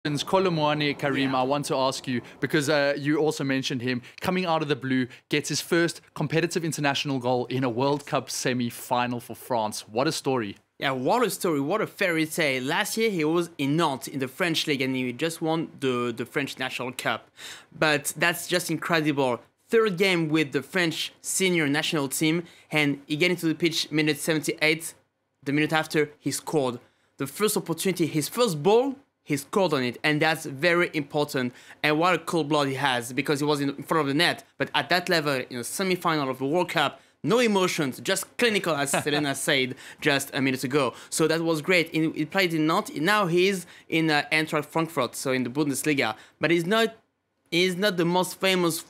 Kolo Muani, Karim, I want to ask you, because you also mentioned him, coming out of the blue, gets his first competitive international goal in a World Cup semi-final for France. What a story. Yeah, what a story, what a fairy tale. Last year he was in Nantes in the French league and he just won the French National Cup. But that's just incredible. Third game with the French senior national team and he get into the pitch minute 78. The minute after, he scored. The first opportunity, his first ball, he scored on it, and that's very important. And what a cold blood he has, because he was in front of the net. But at that level, in a semi-final of the World Cup, no emotions, just clinical, as Selena said just a minute ago. So that was great. He played in Nantes. Now he's in Eintracht Frankfurt, so in the Bundesliga. But he's not the most famous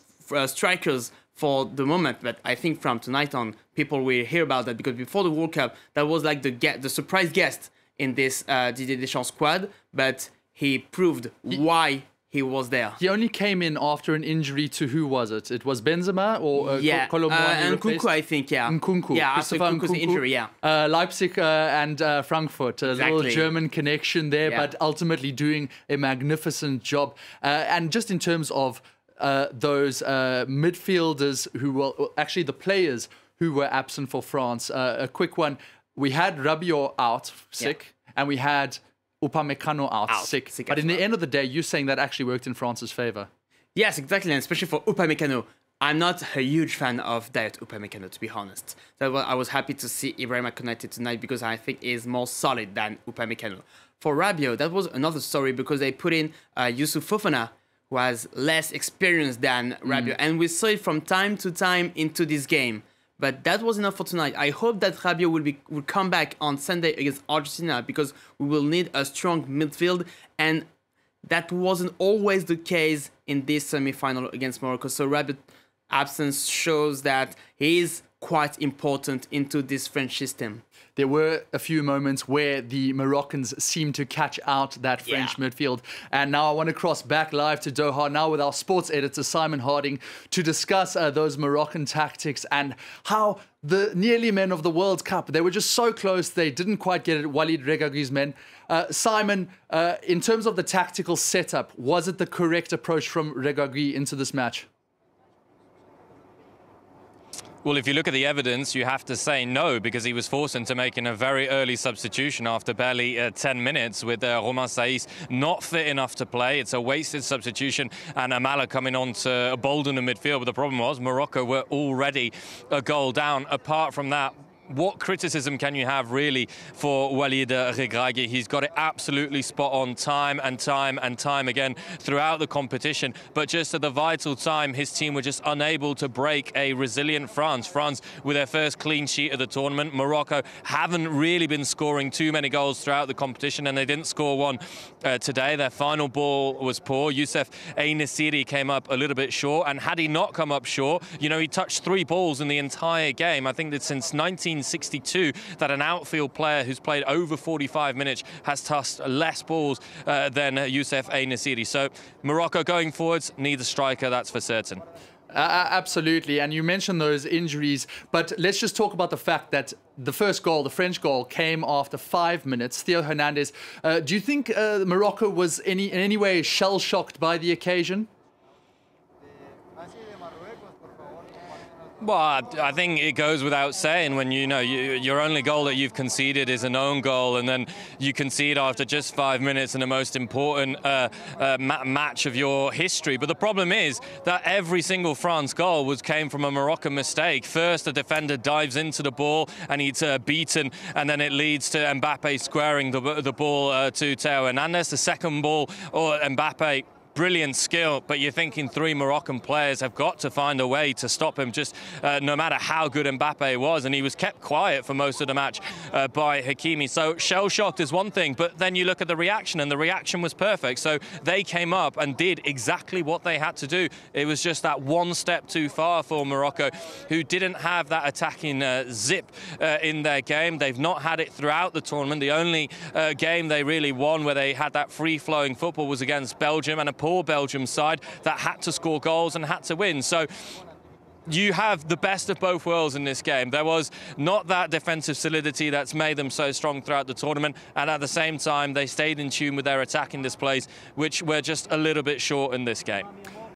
strikers for the moment. But I think from tonight on, people will hear about that, because before the World Cup, that was like the surprise guest in this Didier Deschamps squad, but he proved why he was there. He only came in after an injury to who was it? It was Benzema or Kolo Muani? Nkunku, I think, yeah. Nkunku. Yeah, after Nkunku's injury, yeah. Leipzig and Frankfurt, a little German connection there, but ultimately doing a magnificent job. And just in terms of those midfielders who were, actually the players who were absent for France, a quick one. We had Rabiot out, sick, and we had Upamecano out, sick. But in the end of the day, you're saying that actually worked in France's favour. Yes, exactly, and especially for Upamecano. I'm not a huge fan of Bayt Upamecano, to be honest. So I was happy to see Ibrahima connected tonight, because I think he's more solid than Upamecano. For Rabiot, that was another story, because they put in Youssouf Fofana, who has less experience than Rabiot. And we saw it from time to time into this game. But that was enough for tonight. I hope that Rabiot will come back on Sunday against Argentina, because we will need a strong midfield, and that wasn't always the case in this semi-final against Morocco. So Rabiot's absence shows that he is quite important into this French system. There were a few moments where the Moroccans seemed to catch out that French midfield. And now I want to cross back live to Doha now with our sports editor, Simon Harding, to discuss those Moroccan tactics and how the nearly men of the World Cup, they were just so close, they didn't quite get it, Walid Regragui's men. Simon, in terms of the tactical setup, was it the correct approach from Regragui into this match? Well, if you look at the evidence, you have to say no, because he was forced into making a very early substitution after barely 10 minutes with Romain Saïss not fit enough to play. It's a wasted substitution, and Amala coming on to bolden the midfield. But the problem was Morocco were already a goal down. Apart from that, what criticism can you have really for Walid Regragui? He's got it absolutely spot on time and time again throughout the competition. But just at the vital time, his team were just unable to break a resilient France. France with their first clean sheet of the tournament. Morocco haven't really been scoring too many goals throughout the competition, and they didn't score one today. Their final ball was poor. Youssef El-Nesyri came up a little bit short, and had he not come up short, you know, he touched 3 balls in the entire game. I think that since 1962 that an outfield player who's played over 45 minutes has touched less balls than Youssef El-Nesyri. So Morocco going forwards needs a striker, that's for certain. Absolutely, and you mentioned those injuries, but let's just talk about the fact that the first goal, the French goal, came after 5 minutes. Theo Hernandez. Do you think Morocco was in any way shell-shocked by the occasion? Well, I think it goes without saying when your only goal that you've conceded is an own goal, and then you concede after just 5 minutes in the most important match of your history. But the problem is that every single France goal came from a Moroccan mistake. First, the defender dives into the ball and he's beaten, and then it leads to Mbappe squaring the ball to Theo Hernandez. The second ball, or Mbappe, brilliant skill, but you're thinking 3 Moroccan players have got to find a way to stop him, just no matter how good Mbappe was, and he was kept quiet for most of the match by Hakimi. So shell-shocked is one thing, but then you look at the reaction, and the reaction was perfect. So they came up and did exactly what they had to do. It was just that one step too far for Morocco, who didn't have that attacking zip in their game. They've not had it throughout the tournament. The only game they really won where they had that free-flowing football was against Belgium, and a poor Belgium side that had to score goals and had to win. So you have the best of both worlds in this game. There was not that defensive solidity that's made them so strong throughout the tournament, and at the same time they stayed in tune with their attacking displays, which were just a little bit short in this game.